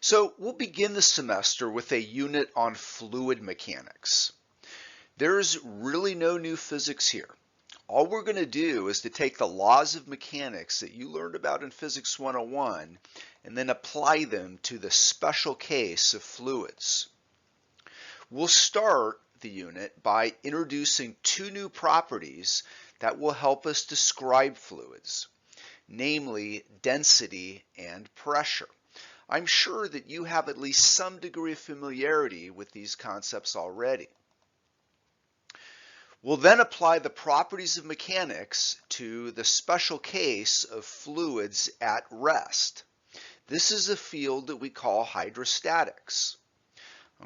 So we'll begin the semester with a unit on fluid mechanics. There's really no new physics here. All we're going to do is to take the laws of mechanics that you learned about in Physics 101 and then apply them to the special case of fluids. We'll start the unit by introducing two new properties that will help us describe fluids, namely density and pressure. I'm sure that you have at least some degree of familiarity with these concepts already. We'll then apply the properties of mechanics to the special case of fluids at rest. This is a field that we call hydrostatics.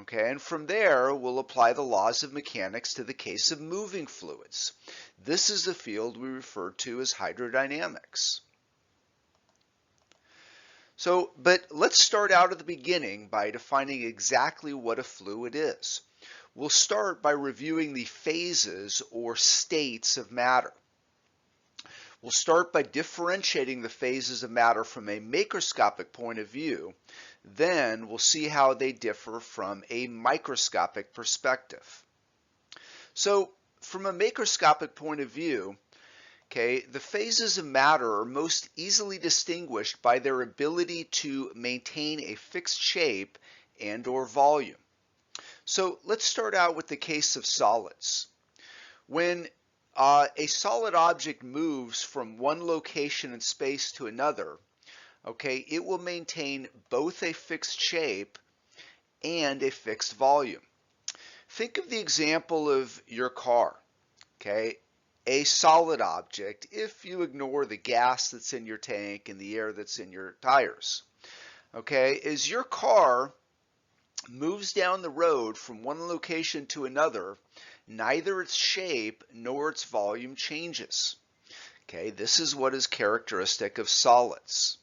Okay, and from there we'll apply the laws of mechanics to the case of moving fluids. This is a field we refer to as hydrodynamics. But let's start out at the beginning by defining exactly what a fluid is. We'll start by reviewing the phases or states of matter. We'll start by differentiating the phases of matter from a macroscopic point of view. Then we'll see how they differ from a microscopic perspective. So from a macroscopic point of view, the phases of matter are most easily distinguished by their ability to maintain a fixed shape and/or volume. So let's start out with the case of solids. When a solid object moves from one location in space to another, it will maintain both a fixed shape and a fixed volume. Think of the example of your car. A solid object, if you ignore the gas that's in your tank and the air that's in your tires. As your car moves down the road from one location to another, neither its shape nor its volume changes. This is what is characteristic of solids.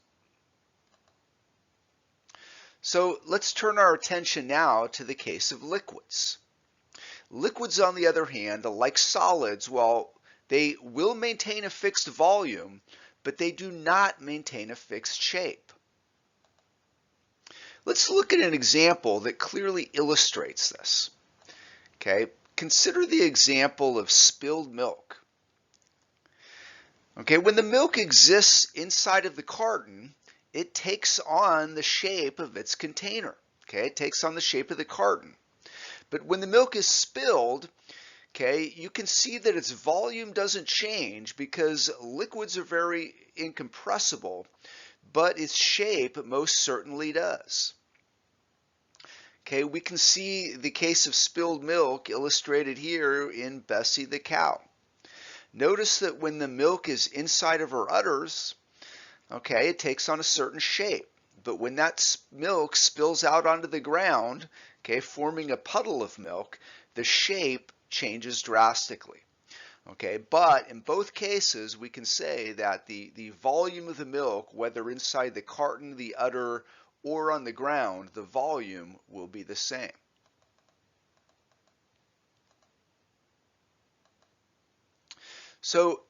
So let's turn our attention now to the case of liquids. Liquids, on the other hand, like solids, they will maintain a fixed volume, but they do not maintain a fixed shape. Let's look at an example that clearly illustrates this. Consider the example of spilled milk. When the milk exists inside of the carton, it takes on the shape of its container. It takes on the shape of the carton. But when the milk is spilled, you can see that its volume doesn't change because liquids are very incompressible, but its shape most certainly does. We can see the case of spilled milk illustrated here in Bessie the cow. Notice that when the milk is inside of her udders, it takes on a certain shape. But when that milk spills out onto the ground, forming a puddle of milk, the shape changes drastically. But in both cases, we can say that the volume of the milk, whether inside the carton, the udder, or on the ground, the volume will be the same. So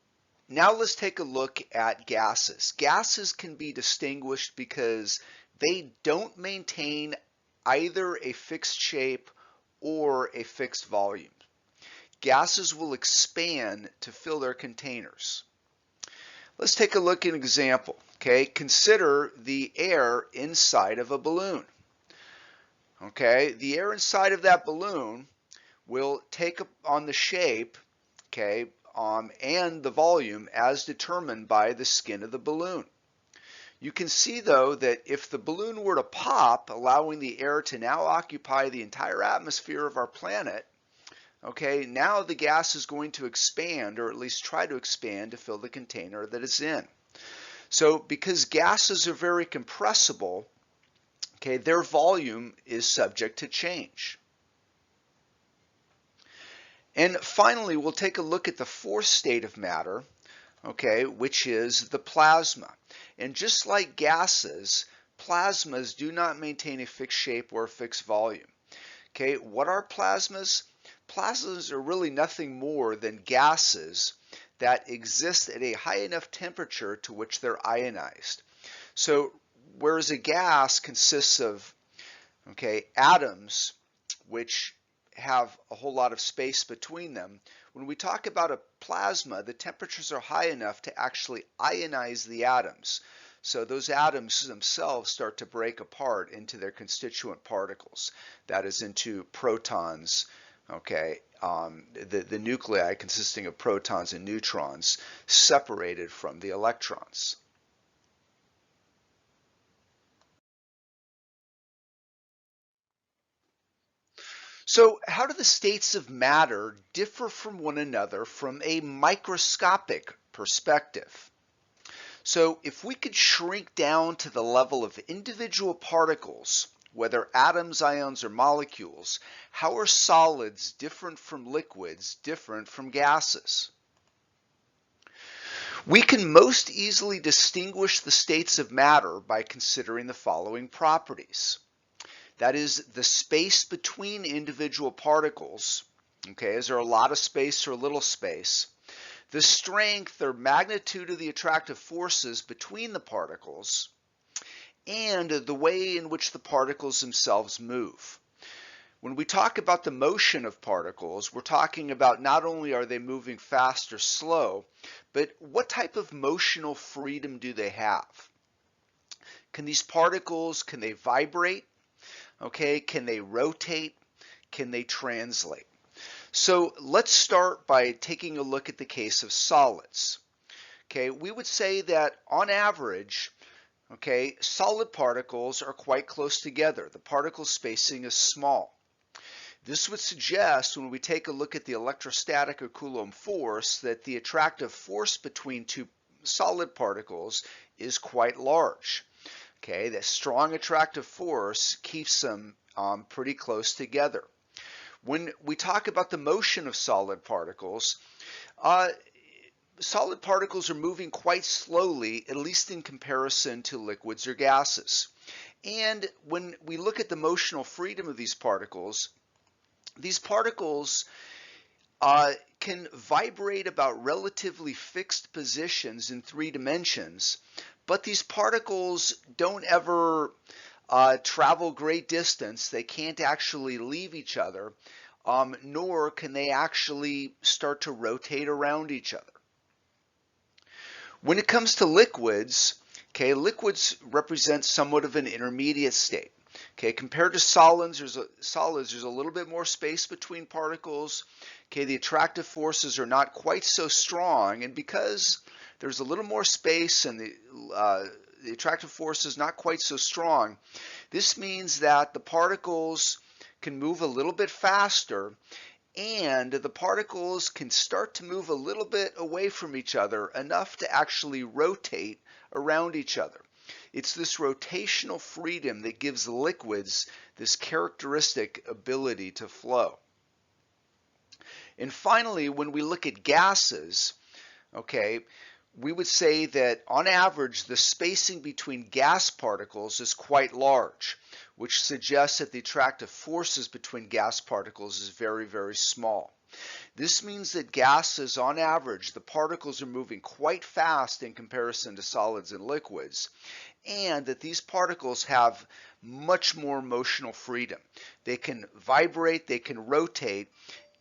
now let's take a look at gases. Gases can be distinguished because they don't maintain either a fixed shape or a fixed volume. Gases will expand to fill their containers. Let's take a look at an example. Consider the air inside of a balloon. The air inside of that balloon will take on the shape, and the volume as determined by the skin of the balloon. You can see, though, that if the balloon were to pop, allowing the air to now occupy the entire atmosphere of our planet, now the gas is going to expand, or at least try to expand, to fill the container that it's in. So because gases are very compressible, their volume is subject to change. And finally, we'll take a look at the fourth state of matter, which is the plasma. And just like gases, plasmas do not maintain a fixed shape or a fixed volume. What are plasmas? Plasmas are really nothing more than gases that exist at a high enough temperature to which they're ionized. So whereas a gas consists of, atoms, which have a whole lot of space between them. When we talk about a plasma, the temperatures are high enough to actually ionize the atoms. So those atoms themselves start to break apart into their constituent particles. That is, into protons, the nuclei consisting of protons and neutrons separated from the electrons. So how do the states of matter differ from one another from a microscopic perspective? So if we could shrink down to the level of individual particles, whether atoms, ions, or molecules, how are solids different from liquids, different from gases? We can most easily distinguish the states of matter by considering the following properties. That is, the space between individual particles. Is there a lot of space or a little space? The strength or magnitude of the attractive forces between the particles, and the way in which the particles themselves move. When we talk about the motion of particles, we're talking about not only are they moving fast or slow, but what type of motional freedom do they have? Can these particles, can they vibrate? Can they rotate? Can they translate? So let's start by taking a look at the case of solids. We would say that on average, solid particles are quite close together. The particle spacing is small. This would suggest, when we take a look at the electrostatic or Coulomb force, that the attractive force between two solid particles is quite large. That strong attractive force keeps them pretty close together. When we talk about the motion of solid particles are moving quite slowly, at least in comparison to liquids or gases. And when we look at the motional freedom of these particles can vibrate about relatively fixed positions in 3 dimensions, but these particles don't ever travel great distance. They can't actually leave each other, nor can they actually start to rotate around each other. When it comes to liquids, liquids represent somewhat of an intermediate state. Compared to solids, there's a little bit more space between particles. The attractive forces are not quite so strong, and because there's a little more space and the attractive force is not quite so strong, this means that the particles can move a little bit faster, and the particles can start to move a little bit away from each other, enough to actually rotate around each other. It's this rotational freedom that gives liquids this characteristic ability to flow. And finally, when we look at gases, we would say that on average the spacing between gas particles is quite large, which suggests that the attractive forces between gas particles is very, very small. This means that gases, on average, the particles are moving quite fast in comparison to solids and liquids, and that these particles have much more motional freedom. They can vibrate, they can rotate,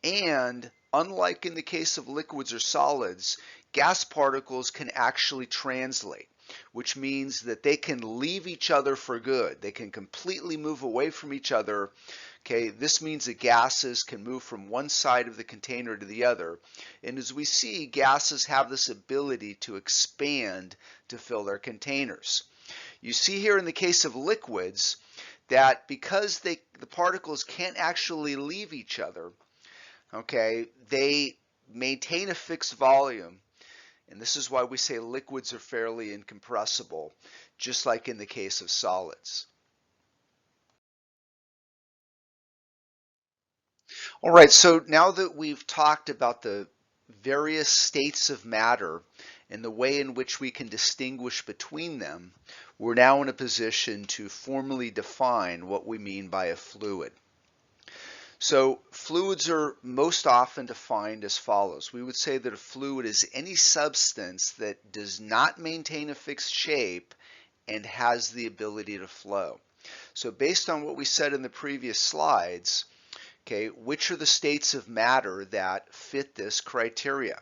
and unlike in the case of liquids or solids, gas particles can actually translate, which means that they can leave each other for good. They can completely move away from each other. This means that gases can move from one side of the container to the other. And as we see, gases have this ability to expand to fill their containers. You see here in the case of liquids that because the particles can't actually leave each other, they maintain a fixed volume. And this is why we say liquids are fairly incompressible, just like in the case of solids. All right, so now that we've talked about the various states of matter and the way in which we can distinguish between them, we're now in a position to formally define what we mean by a fluid. So fluids are most often defined as follows. We would say that a fluid is any substance that does not maintain a fixed shape and has the ability to flow. So based on what we said in the previous slides, okay, which are the states of matter that fit this criteria?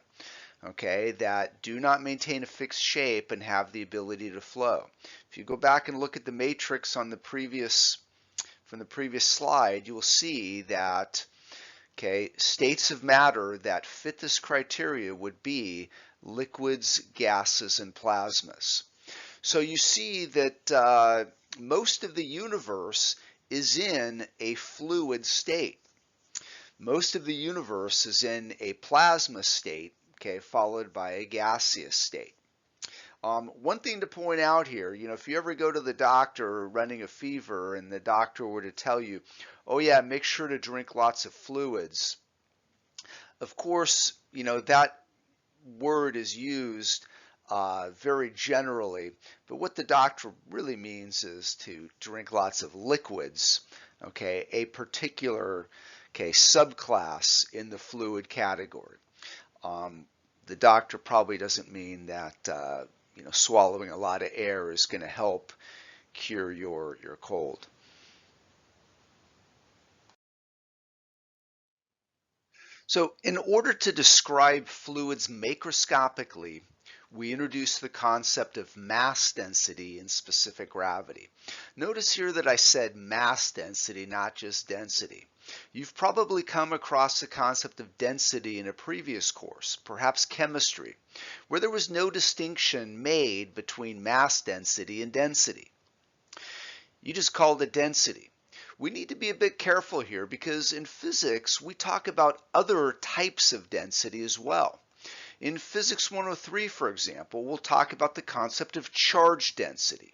Okay, that do not maintain a fixed shape and have the ability to flow. If you go back and look at the matrix on the previous slide, you will see that, okay, states of matter that fit this criteria would be liquids, gases, and plasmas. So you see that most of the universe is in a fluid state. Most of the universe is in a plasma state, okay, followed by a gaseous state. One thing to point out here, if you ever go to the doctor running a fever and the doctor were to tell you, oh yeah, make sure to drink lots of fluids. Of course, that word is used very generally, but what the doctor really means is to drink lots of liquids, okay, a particular, okay, subclass in the fluid category. The doctor probably doesn't mean that swallowing a lot of air is going to help cure your cold. So in order to describe fluids macroscopically, we introduce the concept of mass density and specific gravity. Notice here that I said mass density, not just density. You've probably come across the concept of density in a previous course, perhaps chemistry, where there was no distinction made between mass density and density. You just called it density. We need to be a bit careful here because in physics we talk about other types of density as well. In Physics 103, for example, we'll talk about the concept of charge density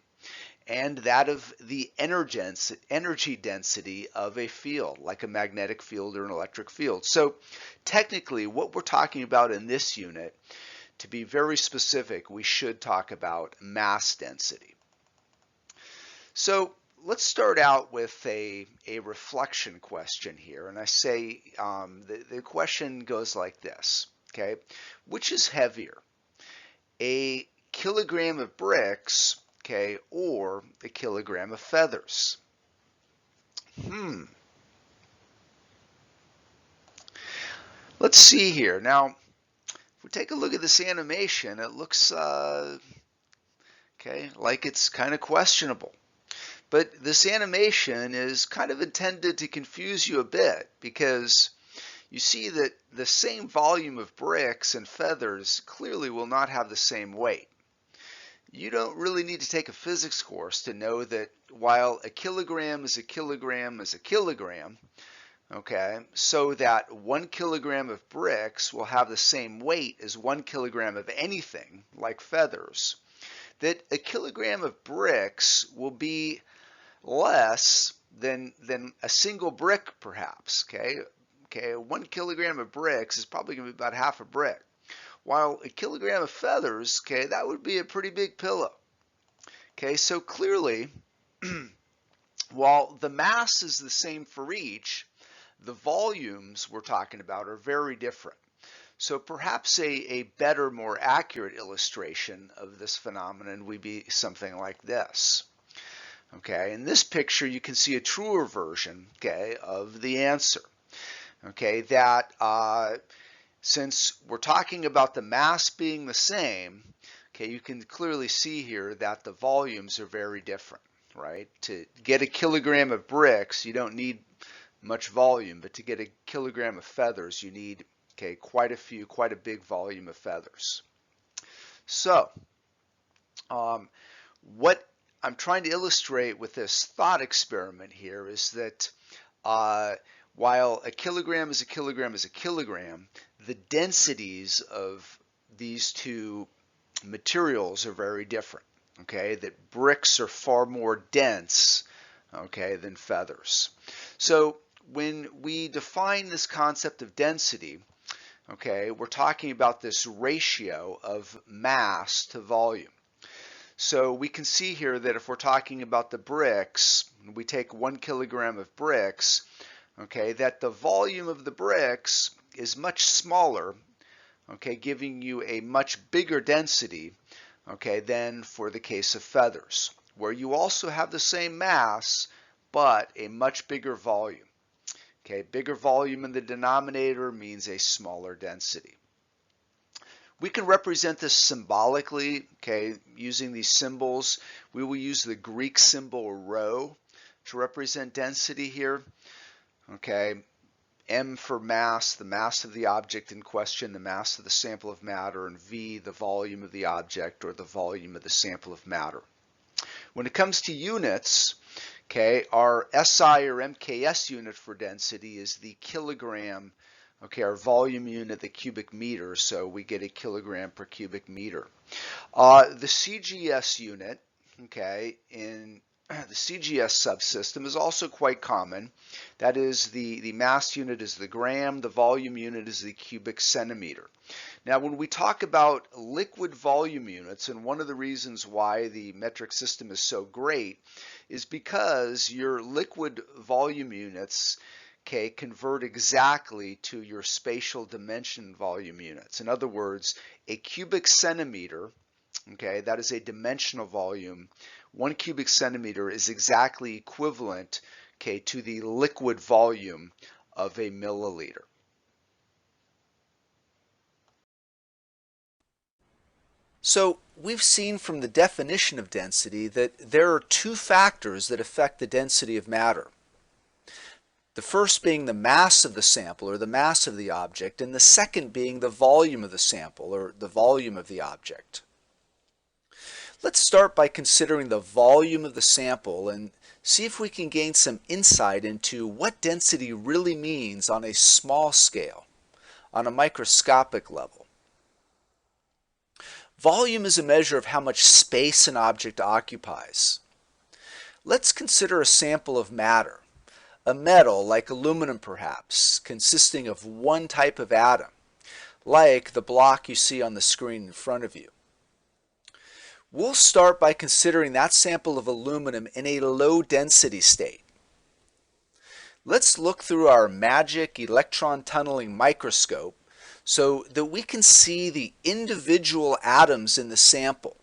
and that of the energy density of a field, like a magnetic field or an electric field. So technically, what we're talking about in this unit, to be very specific, we should talk about mass density. So let's start out with a reflection question here. And I say the question goes like this, okay? Which is heavier, a kilogram of bricks, okay, or a kilogram of feathers? Let's see here. Now, if we take a look at this animation, it looks, okay, like it's kind of questionable. But this animation is kind of intended to confuse you a bit because you see that the same volume of bricks and feathers clearly will not have the same weight. You don't really need to take a physics course to know that while a kilogram is a kilogram is a kilogram, okay, so that 1 kilogram of bricks will have the same weight as 1 kilogram of anything, like feathers, that a kilogram of bricks will be less than a single brick, perhaps, okay? 1 kilogram of bricks is probably going to be about half a brick. While a kilogram of feathers, okay, that would be a pretty big pillow. Okay, so clearly, while the mass is the same for each, the volumes we're talking about are very different. So perhaps a better, more accurate illustration of this phenomenon would be something like this. Okay, in this picture you can see a truer version, okay, of the answer. Okay, that since we're talking about the mass being the same, okay, you can clearly see here that the volumes are very different, right? To get a kilogram of bricks, you don't need much volume, but to get a kilogram of feathers, you need, okay, quite a big volume of feathers. So, what I'm trying to illustrate with this thought experiment here is that while a kilogram is a kilogram is a kilogram, the densities of these two materials are very different, okay? That bricks are far more dense, okay, than feathers. So when we define this concept of density, okay, we're talking about this ratio of mass to volume. So we can see here that if we're talking about the bricks, we take 1 kilogram of bricks, okay, that the volume of the bricks is much smaller, okay, giving you a much bigger density, okay, than for the case of feathers. where you also have the same mass, but a much bigger volume. Okay, bigger volume in the denominator means a smaller density. We can represent this symbolically, okay, using these symbols. We will use the Greek symbol rho to represent density here. Okay, M for mass, the mass of the object in question, the mass of the sample of matter, and V, the volume of the object or the volume of the sample of matter. When it comes to units, okay, our SI or MKS unit for density is the kilogram. Okay, our volume unit, the cubic meter, so we get a kilogram per cubic meter. The CGS unit, okay, in the CGS subsystem is also quite common. That is, the mass unit is the gram, the volume unit is the cubic centimeter. Now, when we talk about liquid volume units, and one of the reasons why the metric system is so great is because your liquid volume units, okay, convert exactly to your spatial dimension volume units. In other words, a cubic centimeter, okay, that is a dimensional volume. 1 cubic centimeter is exactly equivalent, okay, to the liquid volume of a milliliter. So we've seen from the definition of density that there are two factors that affect the density of matter. The first being the mass of the sample or the mass of the object, and the second being the volume of the sample or the volume of the object. Let's start by considering the volume of the sample and see if we can gain some insight into what density really means on a small scale, on a microscopic level. Volume is a measure of how much space an object occupies. Let's consider a sample of matter, a metal like aluminum perhaps, consisting of one type of atom, like the block you see on the screen in front of you. We'll start by considering that sample of aluminum in a low density state. Let's look through our magic electron tunneling microscope so that we can see the individual atoms in the sample.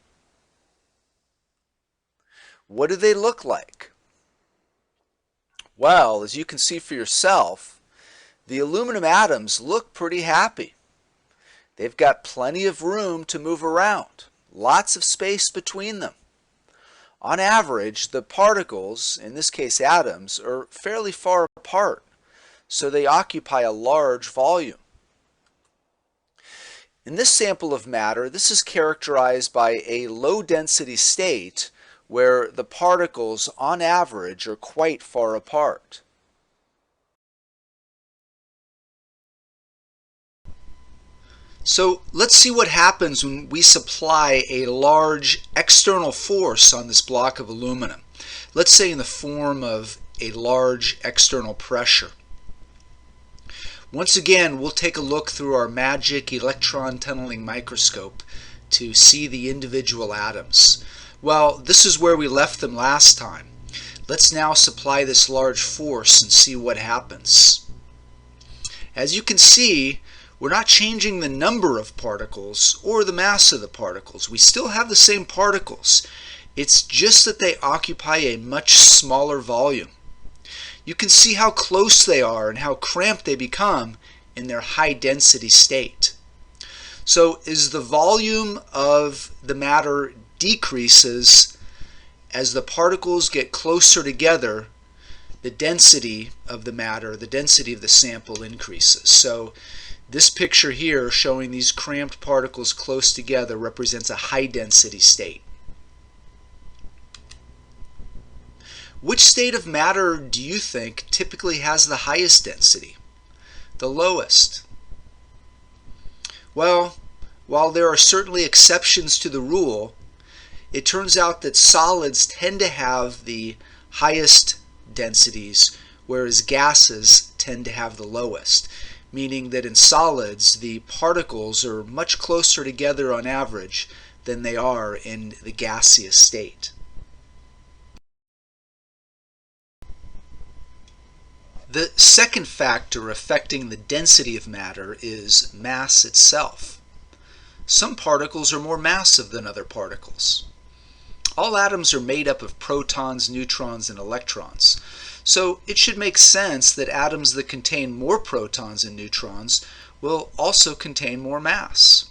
What do they look like? Well, as you can see for yourself, the aluminum atoms look pretty happy. They've got plenty of room to move around, lots of space between them. On average, the particles, in this case atoms, are fairly far apart, so they occupy a large volume. In this sample of matter, this is characterized by a low density state where the particles on average are quite far apart. So let's see what happens when we supply a large external force on this block of aluminum. Let's say in the form of a large external pressure. Once again, we'll take a look through our magic electron tunneling microscope to see the individual atoms. Well, this is where we left them last time. Let's now supply this large force and see what happens. As you can see, we're not changing the number of particles or the mass of the particles. We still have the same particles. It's just that they occupy a much smaller volume. You can see how close they are and how cramped they become in their high density state. So as the volume of the matter decreases, as the particles get closer together, the density of the matter, the density of the sample increases. So this picture here showing these cramped particles close together represents a high density state. Which state of matter do you think typically has the highest density? The lowest? Well, while there are certainly exceptions to the rule, it turns out that solids tend to have the highest densities, whereas gases tend to have the lowest, meaning that in solids the particles are much closer together on average than they are in the gaseous state. The second factor affecting the density of matter is mass itself. Some particles are more massive than other particles. All atoms are made up of protons, neutrons, and electrons. So it should make sense that atoms that contain more protons and neutrons will also contain more mass.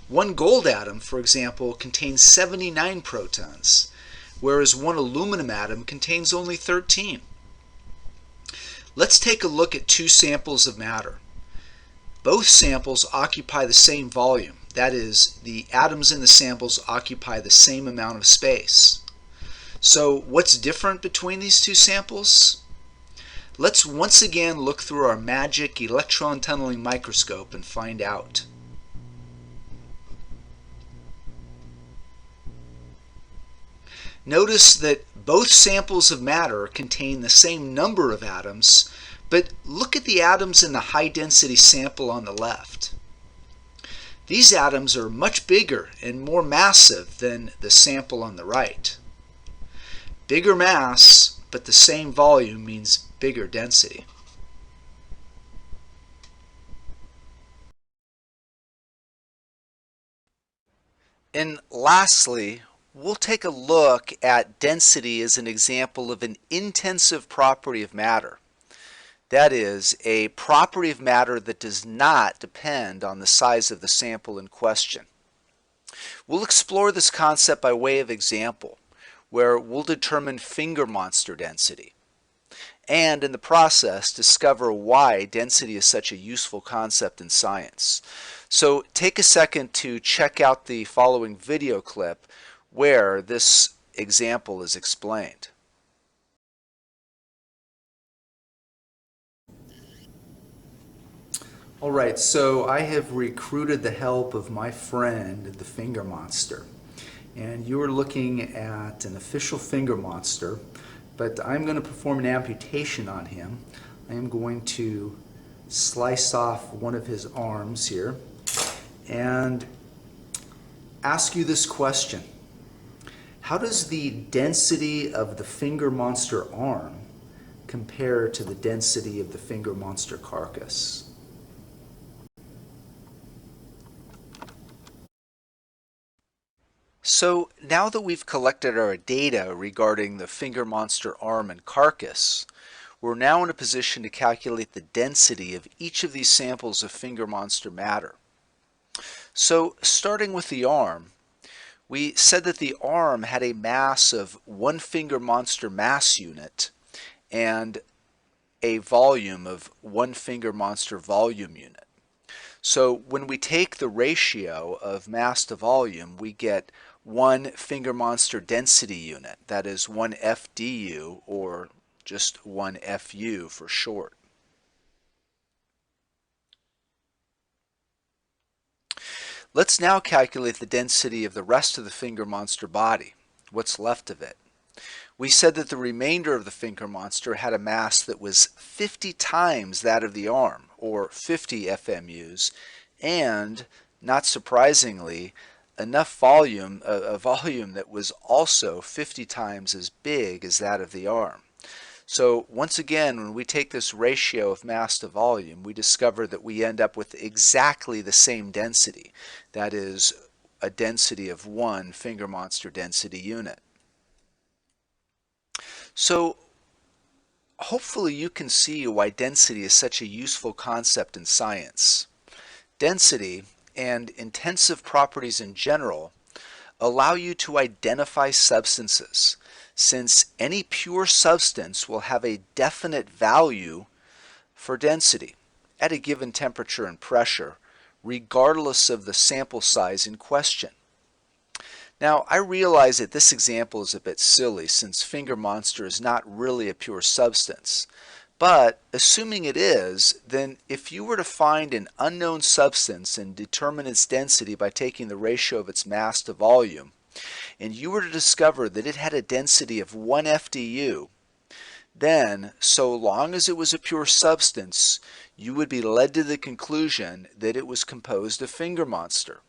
One gold atom, for example, contains 79 protons, whereas one aluminum atom contains only 13. Let's take a look at two samples of matter. Both samples occupy the same volume. That is, the atoms in the samples occupy the same amount of space. So what's different between these two samples? Let's once again look through our magic electron tunneling microscope and find out. Notice that both samples of matter contain the same number of atoms, but look at the atoms in the high-density sample on the left. These atoms are much bigger and more massive than the sample on the right. Bigger mass, but the same volume means bigger density. And lastly, we'll take a look at density as an example of an intensive property of matter. That is, a property of matter that does not depend on the size of the sample in question. We'll explore this concept by way of example, where we'll determine finger monster density, and in the process discover why density is such a useful concept in science. So take a second to check out the following video clip where this example is explained. Alright, so I have recruited the help of my friend, the finger monster. And you're looking at an official finger monster, but I'm going to perform an amputation on him. I am going to slice off one of his arms here and ask you this question. How does the density of the finger monster arm compare to the density of the finger monster carcass? So now that we've collected our data regarding the finger monster arm and carcass, we're now in a position to calculate the density of each of these samples of finger monster matter. So starting with the arm, we said that the arm had a mass of 1 finger monster mass unit and a volume of 1 finger monster volume unit. So when we take the ratio of mass to volume, we get 1 finger monster density unit, that is 1 FDU, or just 1 FU for short. Let's now calculate the density of the rest of the finger monster body, what's left of it. We said that the remainder of the finger monster had a mass that was 50 times that of the arm, or 50 FMUs, and, not surprisingly, enough volume, a volume that was also 50 times as big as that of the arm. So once again, when we take this ratio of mass to volume, we discover that we end up with exactly the same density. That is a density of 1 finger monster density unit. So hopefully you can see why density is such a useful concept in science. Density and intensive properties in general allow you to identify substances, since any pure substance will have a definite value for density at a given temperature and pressure, regardless of the sample size in question. Now, I realize that this example is a bit silly since finger monster is not really a pure substance. But assuming it is, then if you were to find an unknown substance and determine its density by taking the ratio of its mass to volume, and you were to discover that it had a density of 1 FDU, then, so long as it was a pure substance, you would be led to the conclusion that it was composed of finger monster.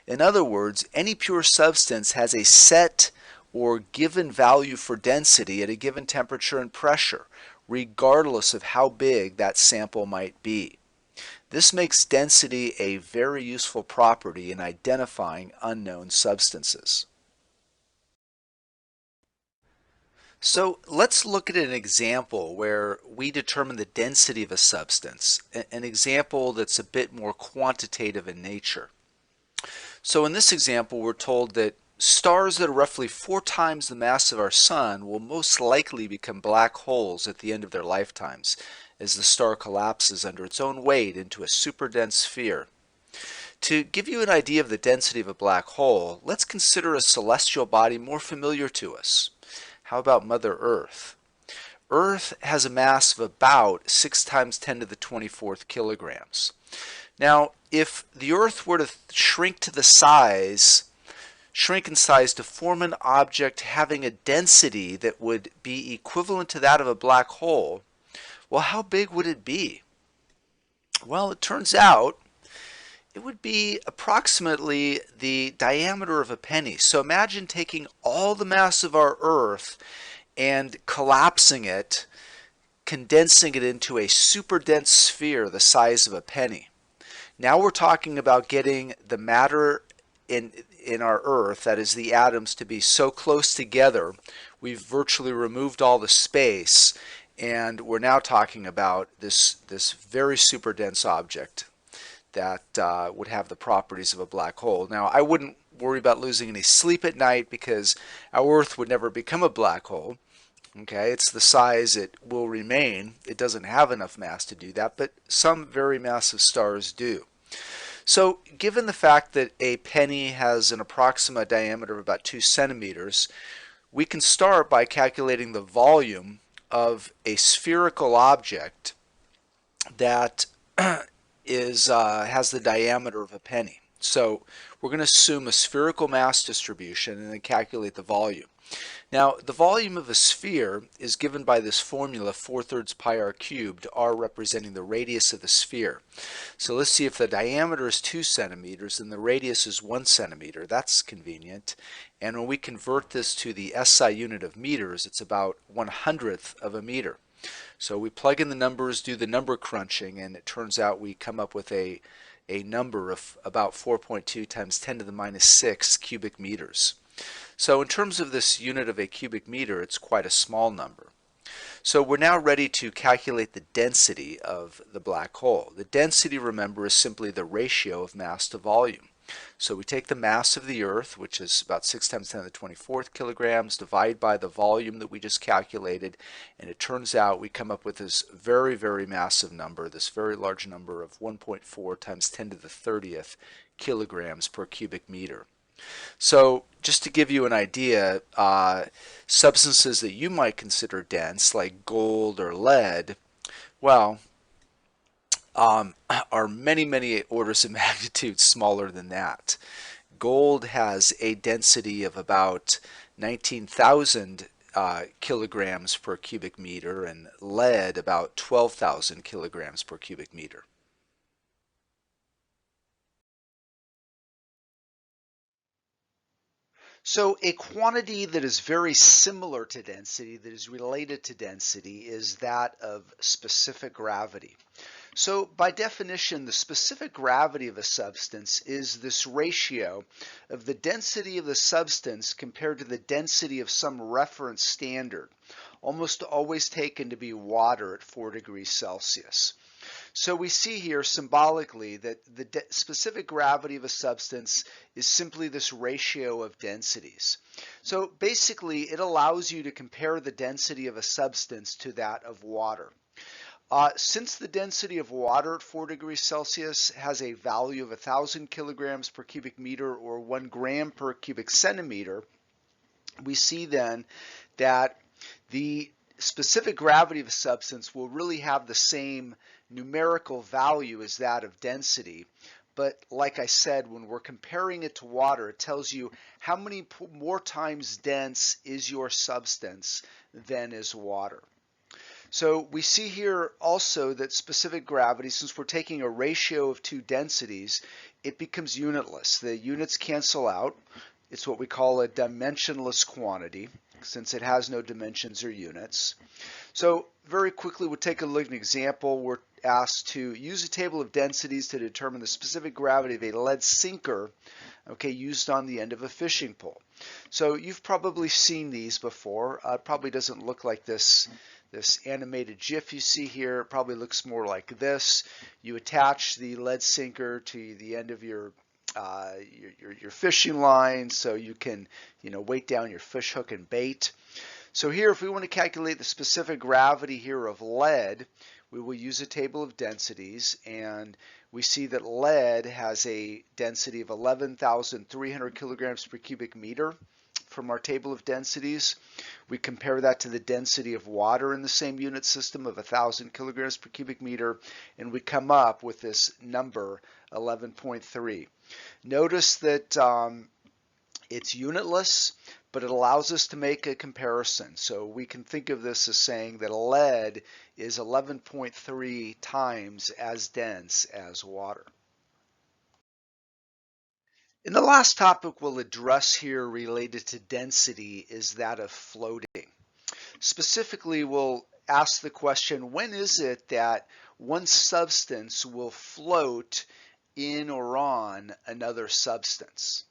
In other words, any pure substance has a set or given value for density at a given temperature and pressure, regardless of how big that sample might be. This makes density a very useful property in identifying unknown substances. So let's look at an example where we determine the density of a substance, an example that's a bit more quantitative in nature. So in this example, we're told that stars that are roughly 4 times the mass of our sun will most likely become black holes at the end of their lifetimes, as the star collapses under its own weight into a superdense sphere. To give you an idea of the density of a black hole, let's consider a celestial body more familiar to us. How about Mother Earth? Earth has a mass of about 6 times 10 to the 24th kilograms. Now, if the Earth were to shrink in size to form an object having a density that would be equivalent to that of a black hole, well, how big would it be? Well, it turns out it would be approximately the diameter of a penny. So imagine taking all the mass of our Earth and collapsing it, condensing it into a super dense sphere the size of a penny. Now we're talking about getting the matter in our Earth, that is the atoms, to be so close together we've virtually removed all the space, and we're now talking about this very super dense object that would have the properties of a black hole. Now, I wouldn't worry about losing any sleep at night because our Earth would never become a black hole. Okay, it's the size it will remain. It doesn't have enough mass to do that, but some very massive stars do. So, given the fact that a penny has an approximate diameter of about 2 centimeters, we can start by calculating the volume of a spherical object that has the diameter of a penny. So we're going to assume a spherical mass distribution and then calculate the volume. Now, the volume of a sphere is given by this formula, 4/3 pi r cubed, r representing the radius of the sphere. So let's see, if the diameter is 2 centimeters and the radius is 1 centimeter, that's convenient. And when we convert this to the SI unit of meters, it's about 1/100th of a meter. So we plug in the numbers, do the number crunching, and it turns out we come up with a number of about 4.2 times 10 to the minus 6 cubic meters. So in terms of this unit of a cubic meter, it's quite a small number. So we're now ready to calculate the density of the black hole. The density, remember, is simply the ratio of mass to volume. So we take the mass of the Earth, which is about 6 times 10 to the 24th kilograms, divide by the volume that we just calculated, and it turns out we come up with this very, very massive number, this very large number of 1.4 times 10 to the 30th kilograms per cubic meter. So just to give you an idea, substances that you might consider dense, like gold or lead, well, are many, many orders of magnitude smaller than that. Gold has a density of about 19,000 kilograms per cubic meter, and lead about 12,000 kilograms per cubic meter. So a quantity that is very similar to density, that is related to density, is that of specific gravity. So by definition, the specific gravity of a substance is this ratio of the density of the substance compared to the density of some reference standard, almost always taken to be water at 4 degrees Celsius. So we see here symbolically that the specific gravity of a substance is simply this ratio of densities. So basically it allows you to compare the density of a substance to that of water. Since the density of water at 4 degrees Celsius has a value of 1,000 kilograms per cubic meter or 1 gram per cubic centimeter, we see then that the specific gravity of a substance will really have the same numerical value as that of density. But like I said, when we're comparing it to water, it tells you how many more times dense is your substance than is water. So we see here also that specific gravity, since we're taking a ratio of two densities, it becomes unitless. The units cancel out. It's what we call a dimensionless quantity. since it has no dimensions or units. So very quickly we'll take a look at an example. We're asked to use a table of densities to determine the specific gravity of a lead sinker, okay, used on the end of a fishing pole. So you've probably seen these before. It probably doesn't look like this animated GIF you see here. It probably looks more like this. You attach the lead sinker to the end of your fishing line so you can, weight down your fish hook and bait. So here, if we want to calculate the specific gravity here of lead, we will use a table of densities, and we see that lead has a density of 11,300 kilograms per cubic meter from our table of densities. We compare that to the density of water in the same unit system of 1,000 kilograms per cubic meter, and we come up with this number 11.3. Notice that it's unitless, but it allows us to make a comparison. So we can think of this as saying that lead is 11.3 times as dense as water. And the last topic we'll address here related to density is that of floating. Specifically, we'll ask the question, when is it that one substance will float in or on another substance?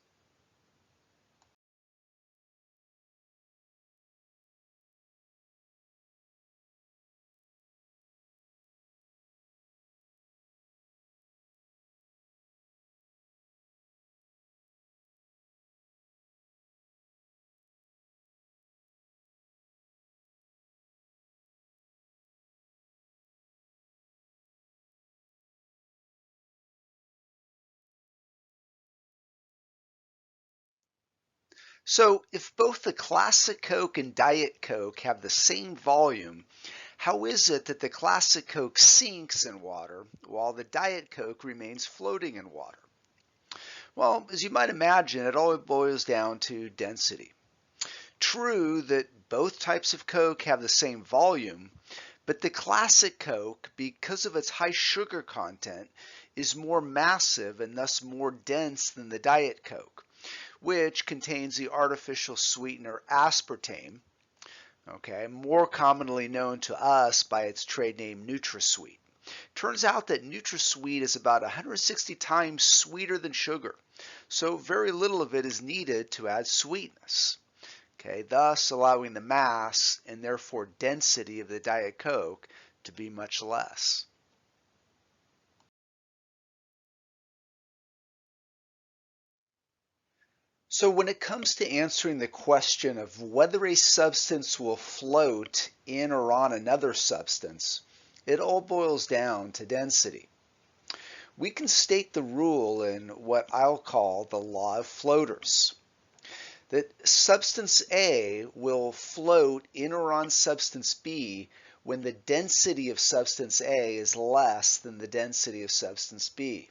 So if both the Classic Coke and Diet Coke have the same volume, how is it that the Classic Coke sinks in water while the Diet Coke remains floating in water? Well, as you might imagine, it all boils down to density. True that both types of Coke have the same volume, but the Classic Coke, because of its high sugar content, is more massive and thus more dense than the Diet Coke, which contains the artificial sweetener aspartame, okay, more commonly known to us by its trade name NutraSweet. Turns out that NutraSweet is about 160 times sweeter than sugar, so very little of it is needed to add sweetness, okay, thus allowing the mass and therefore density of the Diet Coke to be much less. So when it comes to answering the question of whether a substance will float in or on another substance, it all boils down to density. We can state the rule in what I'll call the law of floaters, that substance A will float in or on substance B when the density of substance A is less than the density of substance B.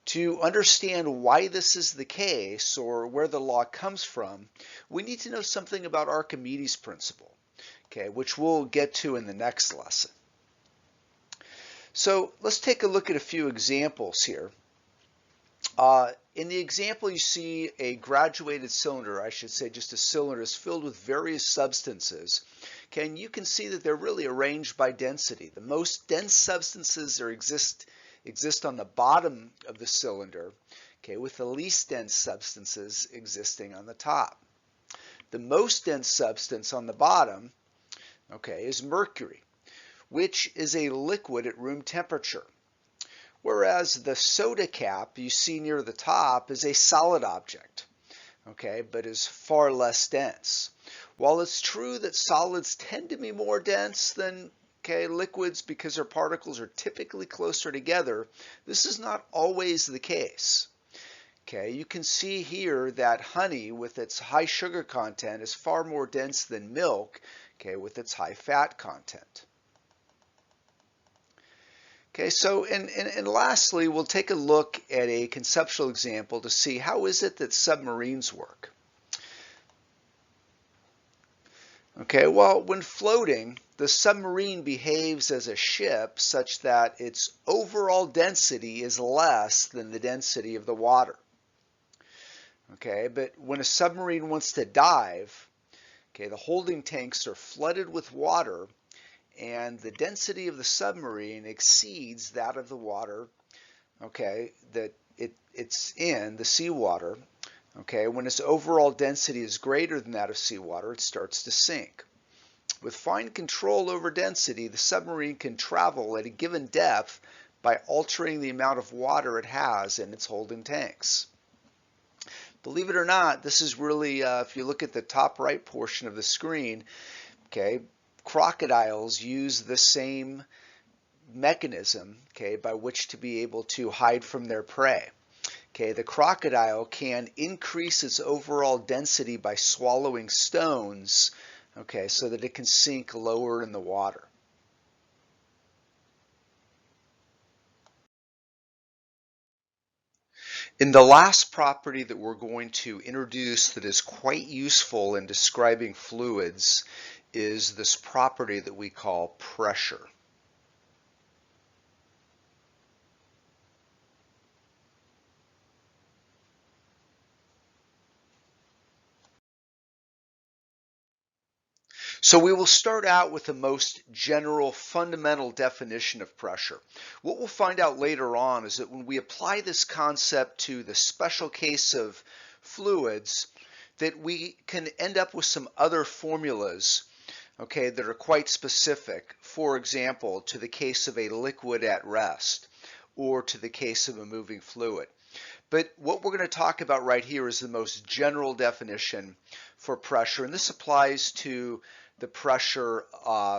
To understand why this is the case or where the law comes from, we need to know something about Archimedes' principle, okay, which we'll get to in the next lesson. So let's take a look at a few examples here. In the example, you see a graduated cylinder, I should say just a cylinder, is filled with various substances. Okay, and you can see that they're really arranged by density. The most dense substances exist on the bottom of the cylinder, okay, with the least dense substances existing on the top. The most dense substance on the bottom, okay, is mercury, which is a liquid at room temperature. Whereas the soda cap you see near the top is a solid object, okay, but is far less dense. While it's true that solids tend to be more dense than liquids because their particles are typically closer together, this is not always the case. Okay, you can see here that honey with its high sugar content is far more dense than milk, okay, with its high fat content. Okay, so and lastly, we'll take a look at a conceptual example to see how is it that submarines work. Okay, well, when floating, the submarine behaves as a ship such that its overall density is less than the density of the water. Okay, but when a submarine wants to dive, Okay, the holding tanks are flooded with water, and the density of the submarine exceeds that of the water, okay, that it's in, the seawater. Okay, when its overall density is greater than that of seawater, it starts to sink. With fine control over density, the submarine can travel at a given depth by altering the amount of water it has in its holding tanks. Believe it or not, this is really, if you look at the top right portion of the screen, okay, crocodiles use the same mechanism, okay, by which to be able to hide from their prey. Okay, the crocodile can increase its overall density by swallowing stones, okay, so that it can sink lower in the water. In the last property that we're going to introduce that is quite useful in describing fluids is this property that we call pressure. So we will start out with the most general fundamental definition of pressure. What we'll find out later on is that when we apply this concept to the special case of fluids, that we can end up with some other formulas, okay, that are quite specific. For example, to the case of a liquid at rest, or to the case of a moving fluid. But what we're going to talk about right here is the most general definition for pressure, and this applies to the pressure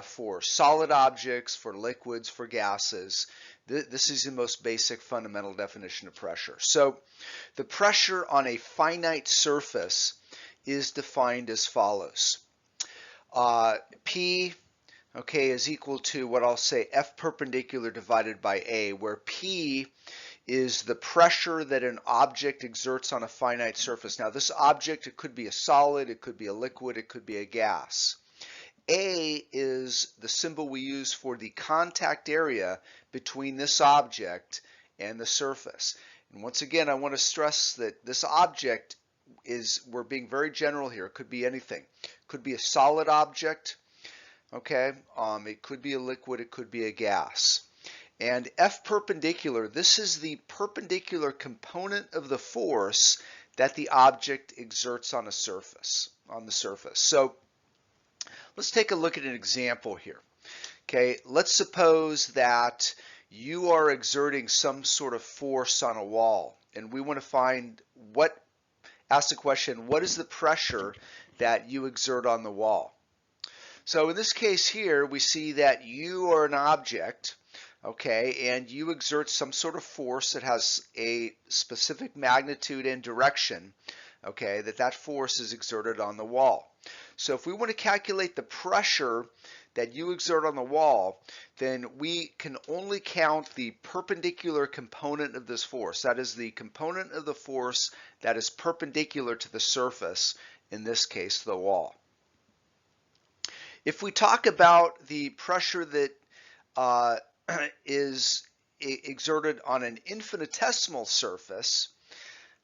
for solid objects, for liquids, for gases. This is the most basic fundamental definition of pressure. So the pressure on a finite surface is defined as follows. P, okay, is equal to what I'll say F perpendicular divided by A, where P is the pressure that an object exerts on a finite surface. Now this object, it could be a solid, it could be a liquid, it could be a gas. A is the symbol we use for the contact area between this object and the surface. And once again, I want to stress that this object is, we're being very general here, it could be anything. It could be a solid object, okay? It could be a liquid, it could be a gas. And F perpendicular, this is the perpendicular component of the force that the object exerts on a surface, on the surface. So let's take a look at an example here. Okay, let's suppose that you are exerting some sort of force on a wall, and we want to find ask the question, what is the pressure that you exert on the wall? So in this case here, we see that you are an object, okay, and you exert some sort of force that has a specific magnitude and direction, okay, that force is exerted on the wall. So if we want to calculate the pressure that you exert on the wall, then we can only count the perpendicular component of this force. That is the component of the force that is perpendicular to the surface, in this case the wall. If we talk about the pressure that is exerted on an infinitesimal surface,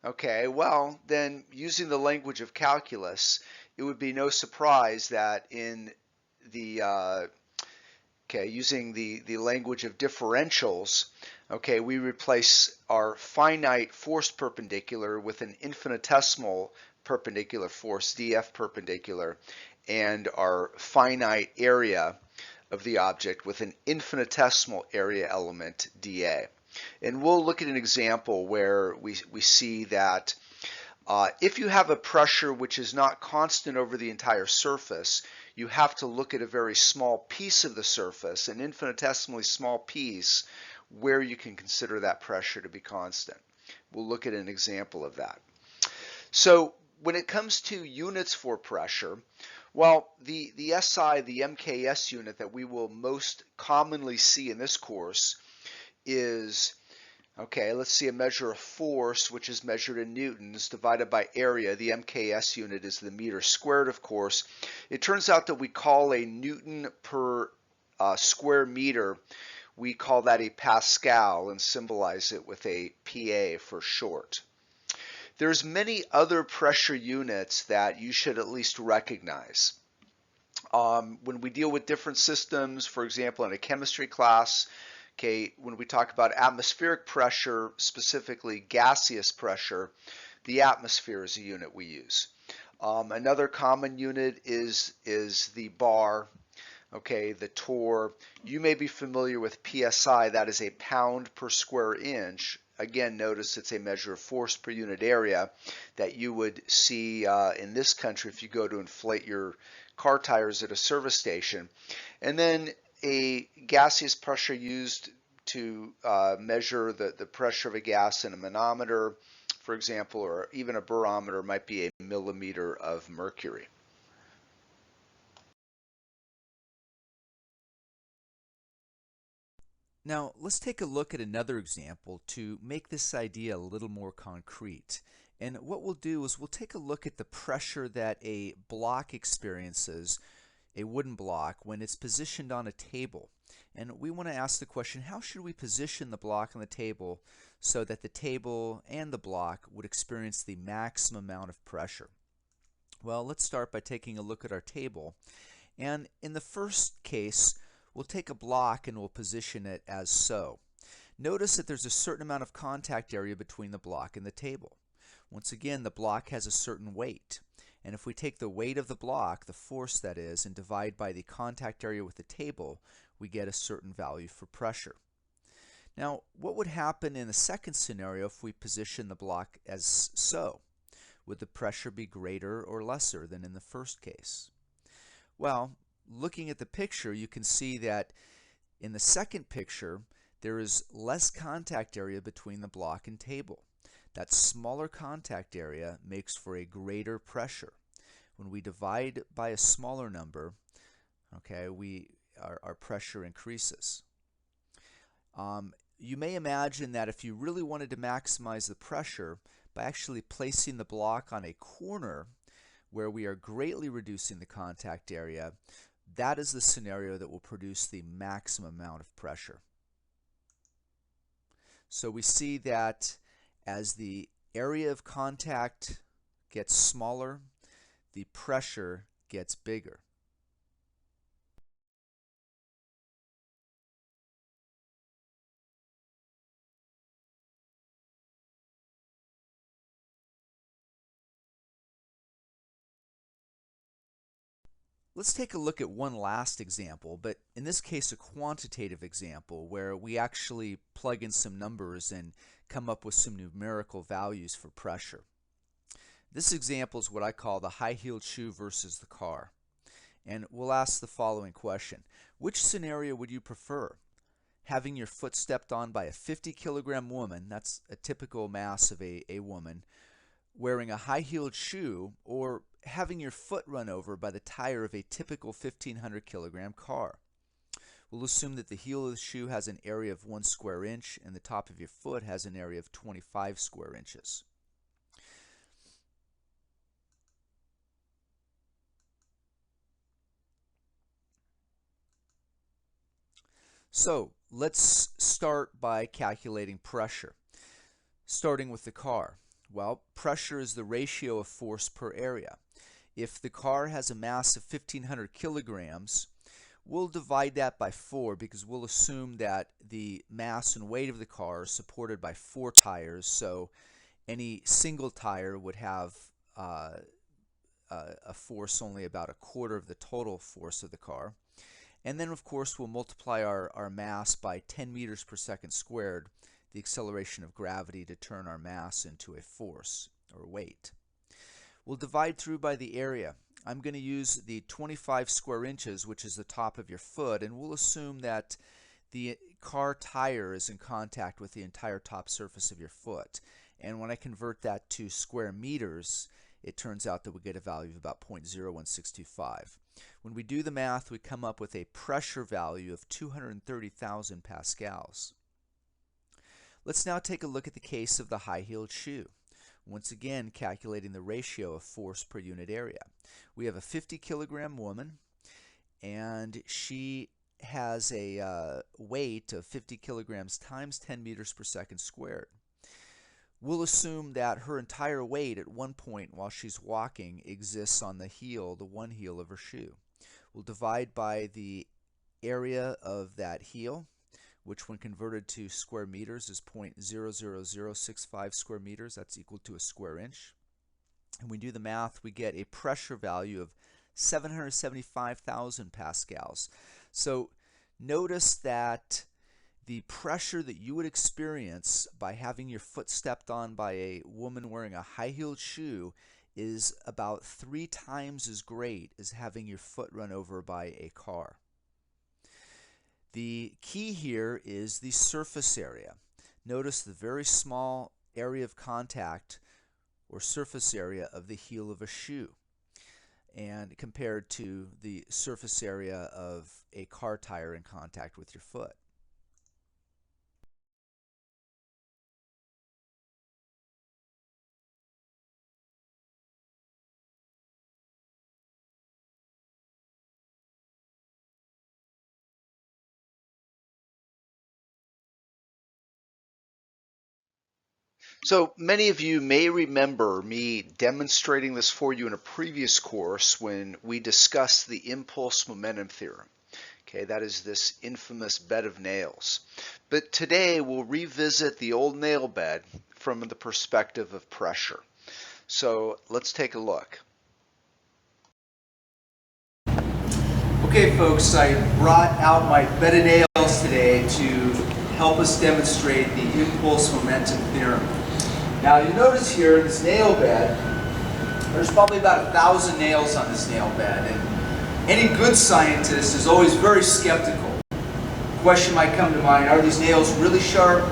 okay, well, then using the language of calculus, it would be no surprise that in the, using the language of differentials, okay, we replace our finite force perpendicular with an infinitesimal perpendicular force, dF perpendicular, and our finite area of the object with an infinitesimal area element, dA. And we'll look at an example where we see that if you have a pressure which is not constant over the entire surface, you have to look at a very small piece of the surface, an infinitesimally small piece, where you can consider that pressure to be constant. We'll look at an example of that. So when it comes to units for pressure, well, the SI, the MKS unit that we will most commonly see in this course is, okay, let's see, a measure of force, which is measured in newtons, divided by area. The MKS unit is the meter squared, of course. It turns out that we call a newton per square meter, we call that a Pascal and symbolize it with a PA for short. There's many other pressure units that you should at least recognize. When we deal with different systems, for example, in a chemistry class, okay, when we talk about atmospheric pressure, specifically gaseous pressure, the atmosphere is a unit we use. Another common unit is the bar, okay, the torr. You may be familiar with PSI, that is a pound per square inch. Again, notice it's a measure of force per unit area that you would see in this country if you go to inflate your car tires at a service station. And then a gaseous pressure used to measure the pressure of a gas in a manometer, for example, or even a barometer might be a millimeter of mercury. Now, let's take a look at another example to make this idea a little more concrete. And what we'll do is we'll take a look at the pressure that a block experiences, a wooden block, when it's positioned on a table. And we want to ask the question, how should we position the block on the table so that the table and the block would experience the maximum amount of pressure? Well, let's start by taking a look at our table. And in the first case, we'll take a block and we'll position it as so. Notice that there's a certain amount of contact area between the block and the table. Once again, the block has a certain weight. And if we take the weight of the block, the force that is, and divide by the contact area with the table, we get a certain value for pressure. Now, what would happen in the second scenario if we position the block as so? Would the pressure be greater or lesser than in the first case? Well, looking at the picture, you can see that in the second picture, there is less contact area between the block and table. That smaller contact area makes for a greater pressure. When we divide by a smaller number, okay, our pressure increases. You may imagine that if you really wanted to maximize the pressure by actually placing the block on a corner where we are greatly reducing the contact area, that is the scenario that will produce the maximum amount of pressure. So we see that as the area of contact gets smaller, the pressure gets bigger. Let's take a look at one last example, but in this case a quantitative example where we actually plug in some numbers and come up with some numerical values for pressure. This example is what I call the high-heeled shoe versus the car. And we'll ask the following question. Which scenario would you prefer? Having your foot stepped on by a 50-kilogram woman, that's a typical mass of a woman, wearing a high-heeled shoe, or having your foot run over by the tire of a typical 1,500 kilogram car? We'll assume that the heel of the shoe has an area of 1 square inch and the top of your foot has an area of 25 square inches. So let's start by calculating pressure. Starting with the car. Well, pressure is the ratio of force per area. If the car has a mass of 1,500 kilograms, we'll divide that by 4 because we'll assume that the mass and weight of the car is supported by 4 tires, so any single tire would have a force only about a quarter of the total force of the car. And then, of course, we'll multiply our mass by 10 meters per second squared, the acceleration of gravity, to turn our mass into a force or weight. We'll divide through by the area. I'm going to use the 25 square inches, which is the top of your foot, and we'll assume that the car tire is in contact with the entire top surface of your foot. And when I convert that to square meters, it turns out that we get a value of about 0.01625. When we do the math, we come up with a pressure value of 230,000 pascals. Let's now take a look at the case of the high-heeled shoe. Once again, calculating the ratio of force per unit area. We have a 50-kilogram woman, and she has a weight of 50 kilograms times 10 meters per second squared. we'll assume that her entire weight at one point while she's walking exists on the one heel of her shoe. We'll divide by the area of that heel, which when converted to square meters is 0.00065 square meters. That's equal to a square inch. And we do the math, we get a pressure value of 775,000 pascals. So notice that the pressure that you would experience by having your foot stepped on by a woman wearing a high-heeled shoe is about 3 times as great as having your foot run over by a car. The key here is the surface area. Notice the very small area of contact or surface area of the heel of a shoe, and compared to the surface area of a car tire in contact with your foot. So many of you may remember me demonstrating this for you in a previous course when we discussed the impulse momentum theorem. Okay, that is this infamous bed of nails. But today we'll revisit the old nail bed from the perspective of pressure. So let's take a look. Okay folks, I brought out my bed of nails today to help us demonstrate the impulse momentum theorem. Now you notice here in this nail bed, there's probably about 1,000 nails on this nail bed, and any good scientist is always very skeptical. The question might come to mind, are these nails really sharp?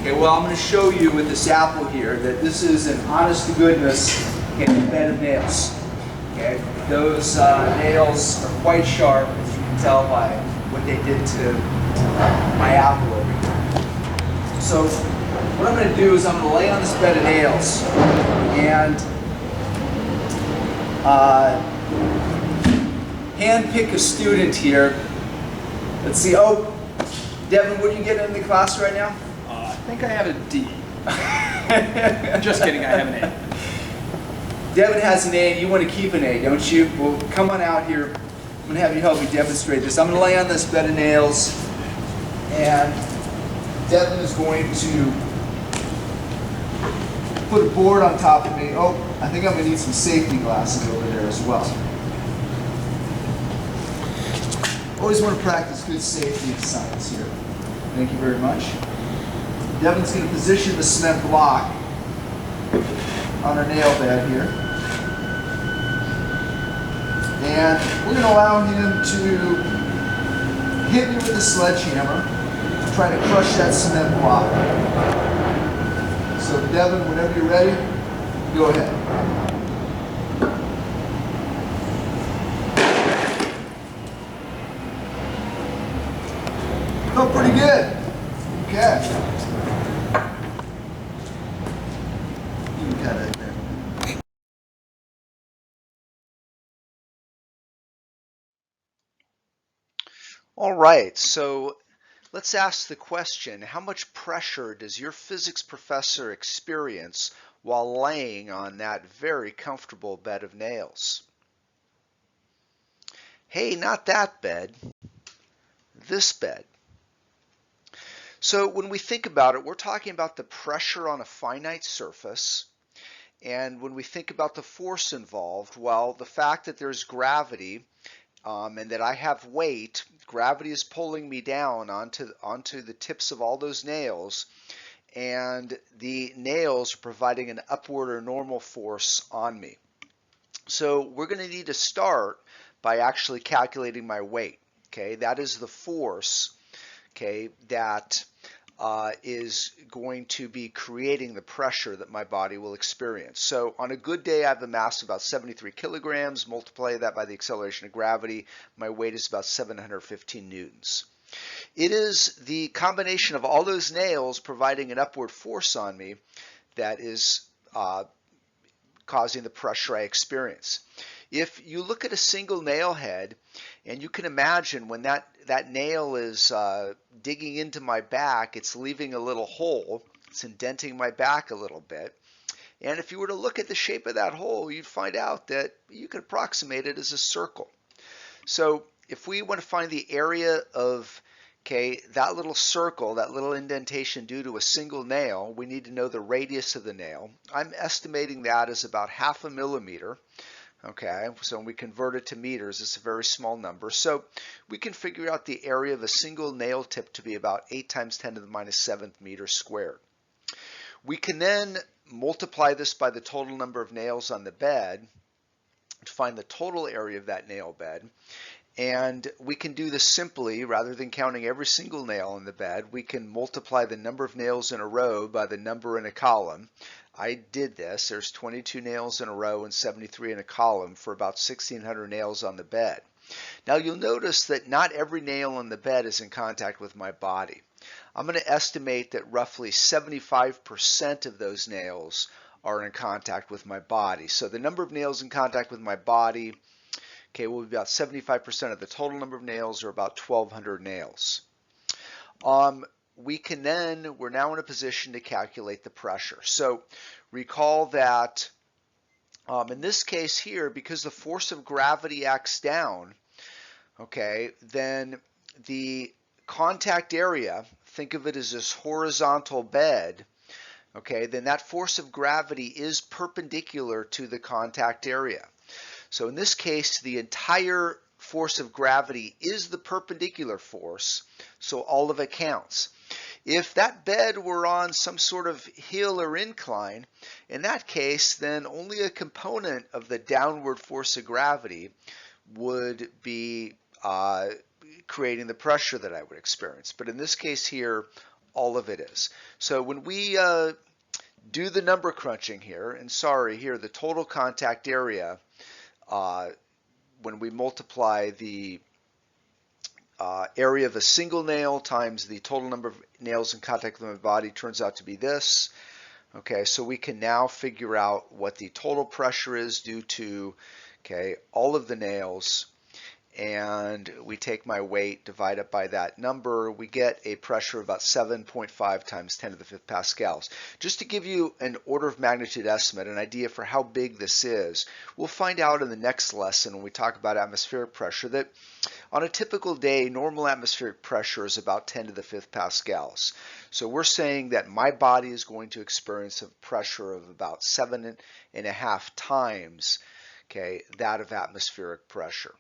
Okay, well I'm going to show you with this apple here that this is an honest to goodness bed of nails. Okay, those nails are quite sharp, as you can tell by what they did to my apple over here. So what I'm going to do is I'm going to lay on this bed of nails and hand pick a student here. Let's see. Oh, Devin, what are you getting in the class right now? I think I have a D. Just kidding, I have an A. Devin has an A, and you want to keep an A, don't you? Well, come on out here. I'm going to have you help me demonstrate this. I'm going to lay on this bed of nails, and Devin is going to put a board on top of me. Oh, I think I'm going to need some safety glasses over there as well. Always want to practice good safety in science here. Thank you very much. Devin's going to position the cement block on our nail bed here. And we're going to allow him to hit me with a sledgehammer to try to crush that cement block. So Devin, whenever you're ready, go ahead. Felt pretty good. Okay. You got it there. All right, so let's ask the question, how much pressure does your physics professor experience while laying on that very comfortable bed of nails? Hey, not that bed, this bed. So when we think about it, we're talking about the pressure on a finite surface. And when we think about the force involved, well, the fact that there's gravity and that I have weight, gravity is pulling me down onto the tips of all those nails, and the nails are providing an upward or normal force on me. So we're going to need to start by actually calculating my weight. Okay, that is the force, okay, that is going to be creating the pressure that my body will experience. So on a good day, I have a mass of about 73 kilograms. Multiply that by the acceleration of gravity. My weight is about 715 newtons. It is the combination of all those nails providing an upward force on me that is causing the pressure I experience. If you look at a single nail head, and you can imagine when that nail is digging into my back, it's leaving a little hole. It's indenting my back a little bit. And if you were to look at the shape of that hole, you'd find out that you could approximate it as a circle. So if we want to find the area of, okay, that little circle, that little indentation due to a single nail, we need to know the radius of the nail. I'm estimating that as about 1/2 millimeter. Okay, so when we convert it to meters, it's a very small number. So we can figure out the area of a single nail tip to be about 8 times 10 to the minus 7th meters squared. We can then multiply this by the total number of nails on the bed to find the total area of that nail bed. And we can do this simply, rather than counting every single nail in the bed, we can multiply the number of nails in a row by the number in a column. I did this. There's 22 nails in a row and 73 in a column for about 1,600 nails on the bed. Now you'll notice that not every nail on the bed is in contact with my body. I'm going to estimate that roughly 75% of those nails are in contact with my body. So the number of nails in contact with my body, okay, will be about 75% of the total number of nails, or about 1,200 nails. We're now in a position to calculate the pressure. So recall that in this case here, because the force of gravity acts down, okay, then the contact area, think of it as this horizontal bed, okay, then that force of gravity is perpendicular to the contact area. So in this case, the entire force of gravity is the perpendicular force, so all of it counts. If that bed were on some sort of hill or incline, in that case, then only a component of the downward force of gravity would be creating the pressure that I would experience. But in this case here, all of it is. So when we do the number crunching here, and sorry, here the total contact area, when we multiply the area of a single nail times the total number of nails in contact with my body, turns out to be this. Okay, so we can now figure out what the total pressure is due to, okay, all of the nails, and we take my weight, divide it by that number, we get a pressure of about 7.5 times 10 to the 5th pascals. Just to give you an order of magnitude estimate, an idea for how big this is, we'll find out in the next lesson when we talk about atmospheric pressure that on a typical day, normal atmospheric pressure is about 10 to the 5th pascals. So we're saying that my body is going to experience a pressure of about 7.5 times, okay, that of atmospheric pressure.